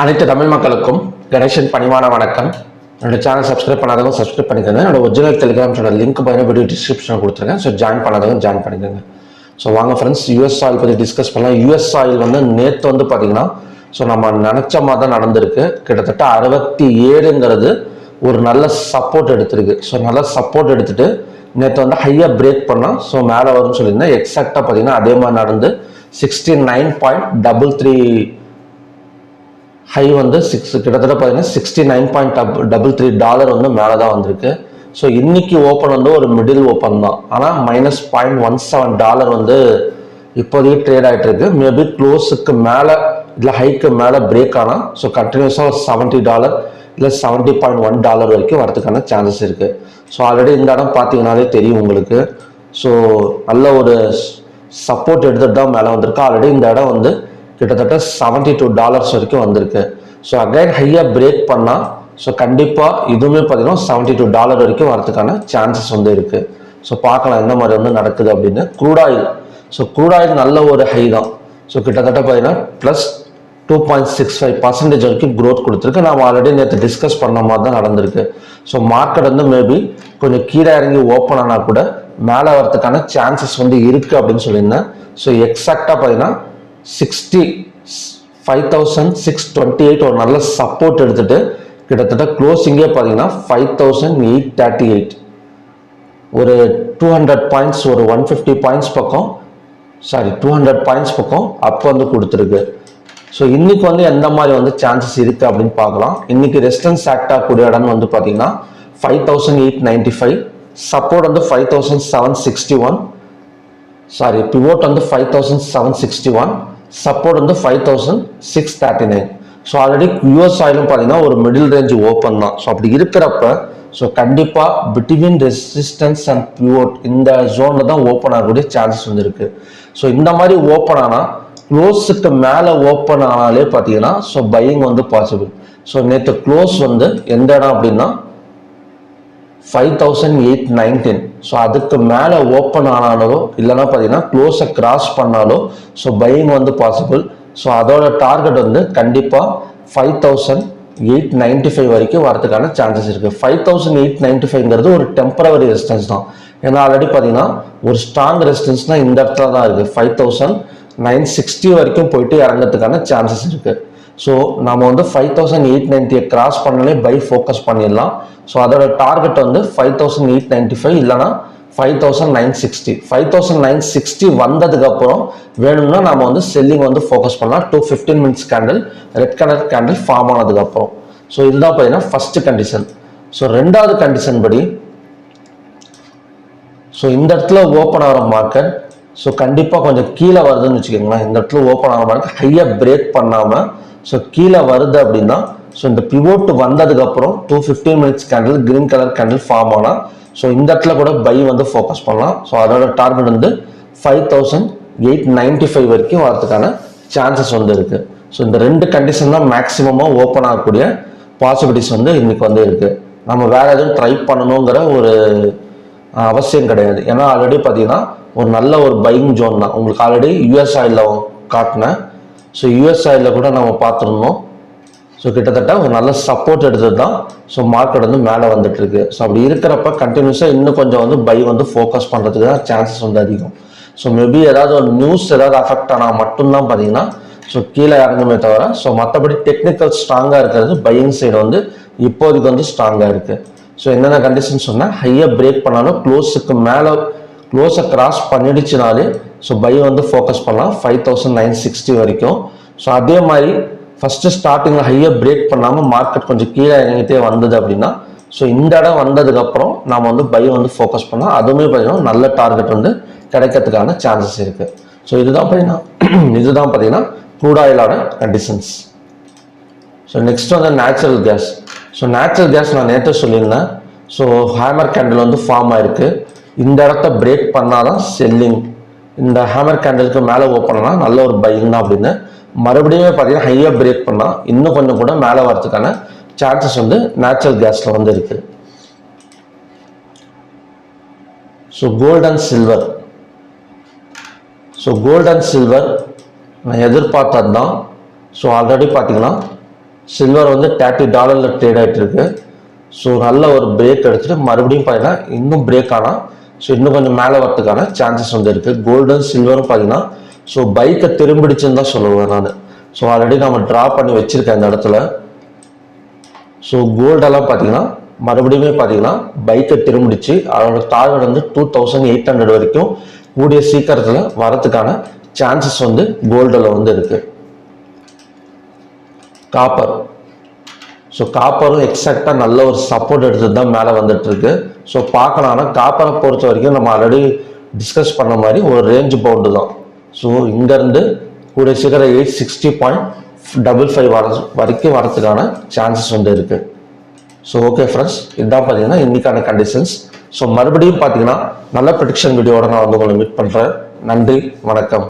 அனைத்து தமிழ் மக்களுக்கும் கணேசன் பணிவான வணக்கம். என்னோட சேனல் சப்ஸ்கிரைப் பண்ணாதவங்க சப்ஸ்கிரைப் பண்ணிக்கோங்க. என்னோட ஒரிஜினல் டெலிகிராம் சேனல் லிங்க் பார்த்தீங்கன்னா வீடியோ டிஸ்கிரிப்ஷனில் கொடுத்துருக்கேன். ஸோ ஜாயின் பண்ணாதவங்க ஜாயின் பண்ணிக்கோங்க. ஸோ வாங்க ஃப்ரெண்ட்ஸ், யூஎஸ் ஆயில் பற்றி டிஸ்கஸ் பண்ணலாம். யூஎஸ் ஆயில் நேற்று பார்த்தீங்கன்னா ஸோ நம்ம நினச்ச மாதிரி தான் நடந்திருக்கு. கிட்டத்தட்ட 67ங்கிறது ஒரு நல்ல சப்போர்ட் எடுத்திருக்கு. ஸோ நல்ல சப்போர்ட் எடுத்துட்டு நேற்று ஹையாக பிரேக் பண்ணால் ஸோ மேலே வரும்னு சொல்லியிருந்தேன். எக்ஸாக்டாக பார்த்தீங்கன்னா அதே மாதிரி நடந்து 69.33 ஹை கிட்டத்தட்ட பார்த்தீங்கன்னா $69.33 மேலே தான் வந்திருக்கு. ஸோ இன்னைக்கு ஓப்பன் ஒரு மிடில் ஓப்பன் தான், ஆனால் -0.17 இப்போதைக்கு ட்ரேட் ஆகிட்டு இருக்கு. மேபி க்ளோஸுக்கு மேலே இல்லை ஹைக்கு மேலே பிரேக் ஆனால் ஸோ கண்டினியூஸாக ஒரு $70 இல்லை $70.1 வரைக்கும் வரதுக்கான சான்சஸ் இருக்குது. ஸோ ஆல்ரெடி இந்த இடம் பார்த்தீங்கன்னாலே தெரியும் உங்களுக்கு. ஸோ நல்ல ஒரு சப்போர்ட் எடுத்துகிட்டு தான் மேலே வந்திருக்கு. ஆல்ரெடி இந்த இடம் கிட்டத்தட்ட $72 வரைக்கும் வந்திருக்கு. ஸோ அகைன் ஹையாக பிரேக் பண்ணால் ஸோ கண்டிப்பாக இதுவுமே பார்த்தீங்கன்னா $72 வரைக்கும் வரதுக்கான சான்சஸ் இருக்குது. ஸோ பார்க்கலாம் எந்த மாதிரி நடக்குது அப்படின்னு. க்ரூட் ஆயில் நல்ல ஒரு ஹை தான். ஸோ கிட்டத்தட்ட பார்த்தீங்கன்னா +2.65% வரைக்கும் க்ரோத் கொடுத்துருக்கு. நாம் ஆல்ரெடி நேற்று டிஸ்கஸ் பண்ண மாதிரி தான் நடந்திருக்கு. ஸோ மார்க்கெட் மேபி கொஞ்சம் கீழே இறங்கி ஓப்பன் ஆனால் கூட மேலே வரதுக்கான சான்சஸ் இருக்குது அப்படின்னு சொல்லியிருந்தேன். ஸோ எக்ஸாக்டாக பார்த்தீங்கன்னா 65,628 ஒரு நல்ல சப்போர்ட் எடுத்துட்டு கிட்டத்தட்ட க்ளோசிங்கே பார்த்தீங்கன்னா 5,838 ஒரு 200 பாயிண்ட்ஸ் ஒரு 150 பாயிண்ட்ஸ் பக்கம் 200 பாயிண்ட்ஸ் பக்கம் அப்போ கொடுத்துருக்கு. ஸோ இன்னைக்கு எந்த மாதிரி சான்சஸ் இருக்கு அப்படின்னு பார்க்கலாம். இன்னைக்கு ரெசிஸ்டன்ஸ் ஆக்ட் ஆகக்கூடிய இடம் பார்த்தீங்கன்னா 5,895, support 5,761, pivot 5,761, support 5,639. So already US ஆயிலும் பார்த்தீங்கன்னா ஒரு மிடில் ரேஞ்ச் ஓப்பன் தான். ஸோ அப்படி இருக்கிறப்ப ஸோ கண்டிப்பாக பிட்வீன் ரெசிஸ்டன்ஸ் அண்ட் பிவோட் இந்த ஜோனில் தான் ஓப்பன் ஆகக்கூடிய சான்சஸ் இருக்கு. ஸோ இந்த மாதிரி ஓப்பன் ஆனால் க்ளோஸுக்கு மேலே ஓப்பன் ஆனாலே பார்த்தீங்கன்னா ஸோ பையிங் பாசிபிள். ஸோ நேற்று க்ளோஸ் எந்த இடம் அப்படின்னா 5,819. ஸோ அதுக்கு மேலே ஓப்பன் ஆனாலோ இல்லைன்னா பார்த்தீங்கன்னா க்ளோஸை கிராஸ் பண்ணாலோ ஸோ பையிங் பாசிபிள். ஸோ அதோட டார்கெட் கண்டிப்பாக 5,895 வரைக்கும் வரதுக்கான சான்சஸ் இருக்குது. 5,895ங்கிறது ஒரு டெம்பரவரி ரெசிஸ்டன்ஸ் தான். ஏன்னா ஆல்ரெடி பார்த்தீங்கன்னா ஒரு ஸ்ட்ராங் ரெசிஸ்டன்ஸ்னால் இந்த இடத்துல தான் இருக்குது. 5,960 வரைக்கும் போயிட்டு இறங்கிறதுக்கான சான்சஸ் இருக்குது. ஸோ நம்ம 5,890 கிராஸ் பண்ணாலே பை ஃபோக்கஸ் பண்ணிடலாம். ஸோ அதோட டார்கெட் 5,895 இல்லைனா 5,960. 5,960 வந்ததுக்கு அப்புறம் வேணும்னா நம்ம செல்லிங் ஃபோக்கஸ் பண்ணலாம். 215 minutes candle red colour candle form ஆனதுக்கு அப்புறம். ஸோ இதுதான் பார்த்தீங்கன்னா ஃபர்ஸ்ட் கண்டிஷன். ஸோ ரெண்டாவது கண்டிஷன் படி ஸோ இந்த இடத்துல ஓப்பன் ஆகிற மார்க்கெட் ஸோ கண்டிப்பாக கொஞ்சம் கீழே வருதுன்னு வச்சுக்கோங்களேன். இந்த இடத்துல ஓப்பன் ஆகிற மார்க்கெட் ஹையாக பிரேக் பண்ணாமல் ஸோ கீழே வருது அப்படின்னா ஸோ இந்த பிவோட் வந்ததுக்கப்புறம் 215 minutes candle green colour candle form ஆனால் ஸோ இந்த இடத்துல கூட பை ஃபோக்கஸ் பண்ணலாம். ஸோ அதோட டார்கெட் 5,895 வரைக்கும் வரதுக்கான சான்சஸ் இருக்கு. ஸோ இந்த ரெண்டு கண்டிஷன் தான் மேக்ஸிமமாக ஓப்பன் ஆகக்கூடிய பாசிபிலிட்டிஸ் இன்னைக்கு இருக்கு. நம்ம வேற எதுவும் ட்ரை பண்ணணுங்கிற ஒரு அவசியம் கிடையாது. ஏன்னா ஆல்ரெடி பார்த்தீங்கன்னா ஒரு நல்ல ஒரு பையிங் ஜோன் தான். உங்களுக்கு ஆல்ரெடி யூஎஸ் ஆயிலில் காட்டினேன். ஸோ யூஎஸ் ஆயிலில் கூட நம்ம பார்த்துருந்தோம். ஸோ கிட்டத்தட்ட ஒரு நல்ல சப்போர்ட் எடுத்தது தான் ஸோ மார்க்கெட் மேலே வந்துட்டு இருக்கு. ஸோ அப்படி இருக்கிறப்ப கண்டினியூஸாக இன்னும் கொஞ்சம் பை ஃபோக்கஸ் பண்ணுறதுக்கு தான் சான்சஸ் அதிகம். ஸோ மேபி ஏதாவது ஒரு நியூஸ் ஏதாவது அஃபெக்ட் ஆனால் மட்டும்தான் பார்த்தீங்கன்னா ஸோ கீழே இறங்குமே தவிர ஸோ மற்றபடி டெக்னிக்கல் ஸ்ட்ராங்காக இருக்கிறது பையிங் சைடு இப்போதைக்கு ஸ்ட்ராங்காக இருக்குது. ஸோ என்னென்ன கண்டிஷன் சொன்னால் ஹையாக பிரேக் பண்ணாலும் க்ளோஸுக்கு மேலே க்ளோஸை கிராஸ் பண்ணிடுச்சுனாலே ஸோ பை ஃபோக்கஸ் பண்ணலாம் 5,960 வரைக்கும். ஸோ அதே மாதிரி ஃபர்ஸ்ட் ஸ்டார்டிங்கில் ஹையாக பிரேக் பண்ணாமல் மார்க்கெட் கொஞ்சம் கீழே இறங்கிட்டே வந்தது அப்படின்னா ஸோ இந்த இடம் வந்ததுக்கப்புறம் நம்ம பை ஃபோக்கஸ் பண்ணால் அதுவுமே பார்த்தீங்கன்னா நல்ல டார்கெட் கிடைக்கிறதுக்கான சான்சஸ் இருக்குது. ஸோ இதுதான் பார்த்தீங்கன்னா க்ரூட் ஆயிலோட conditions. So next natural gas. So natural gas நான் நேற்று சொல்லியிருந்தேன். ஸோ ஹேமர் கேண்டில் ஃபார்ம் ஆயிருக்கு. இந்த இடத்த பிரேக் பண்ணாதான் செல்லிங், இந்த ஹேமர் கேண்டிலுக்கு மேலே ஓப்பன் ஆனால் நல்ல ஒரு பையிங் தான் அப்படின்னு. மறுபடியும் பார்த்தீங்கன்னா ஹையாக பிரேக் பண்ணால் இன்னும் கொஞ்சம் கூட மேலே வரதுக்கான சான்சஸ் நேச்சுரல் கேஸில் இருக்கு. So gold and silver. So gold and silver நான் எதிர்பார்த்தது தான். ஸோ ஆல்ரெடி பார்த்தீங்கன்னா சில்வர் வந்து $30 ட்ரேட் ஆகிட்டு இருக்கு. ஸோ நல்ல ஒரு பிரேக் எடுத்துட்டு மறுபடியும் பார்த்தீங்கன்னா இன்னும் பிரேக் ஆனால் ஸோ இன்னும் கொஞ்சம் மேலே வரதுக்கான சான்சஸ் வந்து இருக்குது. கோல்டும் சில்வரும் பார்த்தீங்கன்னா ஸோ பைக்கை திரும்பிடுச்சுன்னு தான் சொல்லுவேன் நான். ஸோ ஆல்ரெடி நம்ம ட்ரா பண்ணி வச்சுருக்கேன் இந்த இடத்துல. ஸோ கோல்டெல்லாம் பார்த்தீங்கன்னா மறுபடியுமே பார்த்தீங்கன்னா பைக்கை திரும்பிடுச்சு. அதோட டார்கெட் வந்து 2800 வரைக்கும் கூடிய சீக்கிரத்தில் வரதுக்கான சான்சஸ் வந்து கோல்டில் வந்து இருக்குது. காப்பர். ஸோ காப்பரும் எக்ஸாக்டாக நல்ல ஒரு சப்போர்ட் எடுத்துட்டு தான் மேலே வந்துட்டு இருக்கு. ஸோ பார்க்கலாம்னா காப்பரை பொறுத்த வரைக்கும் நம்ம ஆல்ரெடி டிஸ்கஸ் பண்ண மாதிரி ஒரு ரேஞ்ச் பவுண்டு தான். ஸோ இங்கேருந்து கூடிய சீக்கிரம் 860.55 வரைக்கும் வரதுக்கான சான்சஸ் வந்து இருக்குது. ஸோ ஓகே ஃப்ரெண்ட்ஸ், இதுதான் பார்த்தீங்கன்னா இன்னைக்கான கண்டிஷன்ஸ். ஸோ மறுபடியும் பார்த்தீங்கன்னா நல்ல ப்ரெடிக்ஷன் வீடியோட நான் வந்து உங்களை மீட் பண்ணுறேன். நன்றி, வணக்கம்.